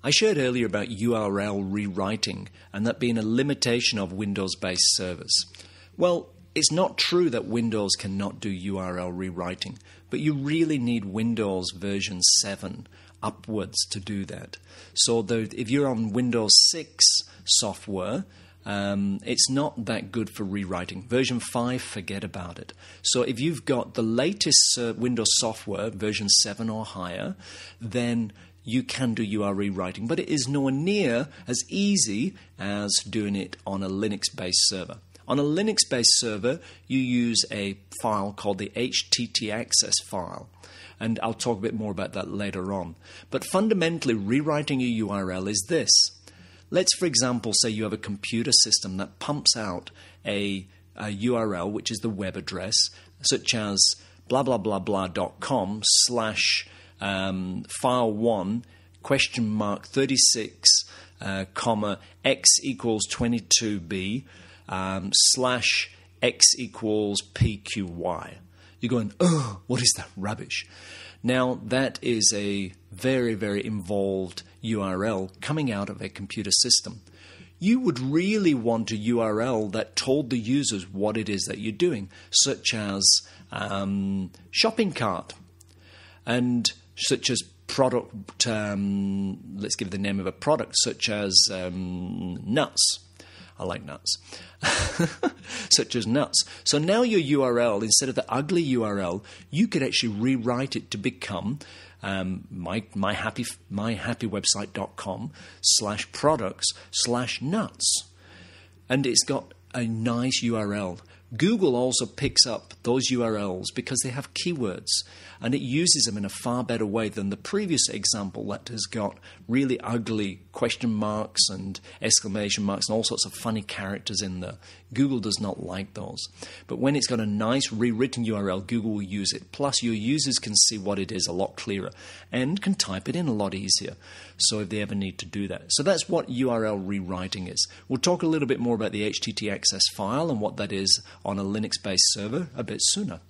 I shared earlier about URL rewriting and that being a limitation of Windows-based servers. Well, it's not true that Windows cannot do URL rewriting, but you really need Windows version 7 upwards to do that. So if you're on Windows 6 software, it's not that good for rewriting. Version 5, forget about it. So if you've got the latest Windows software, version 7 or higher, then you can do URL rewriting, but it is nowhere near as easy as doing it on a Linux-based server. On a Linux-based server, you use a file called the htaccess file, and I'll talk a bit more about that later on. But fundamentally, rewriting a URL is this. Let's, for example, say you have a computer system that pumps out a URL, which is the web address, such as blah, blah, blah, blah.com / file1 $36, x equals 22b / x equals pqy. You're going, oh, what is that rubbish? Now, that is a very, very involved URL coming out of a computer system. You would really want a URL that told the users what it is that you're doing, such as shopping cart, and such as product, let's give the name of a product, such as nuts. I like nuts. Such as nuts. So now your URL, instead of the ugly URL, you could actually rewrite it to become myhappywebsite.com / products / nuts. And it's got a nice URL. Google also picks up those URLs because they have keywords, and it uses them in a far better way than the previous example that has got really ugly question marks and exclamation marks and all sorts of funny characters in there. Google does not like those. But when it's got a nice rewritten URL, Google will use it. Plus, your users can see what it is a lot clearer and can type it in a lot easier, so if they ever need to do that. So that's what URL rewriting is. We'll talk a little bit more about the htaccess file and what that is on a Linux-based server a bit sooner.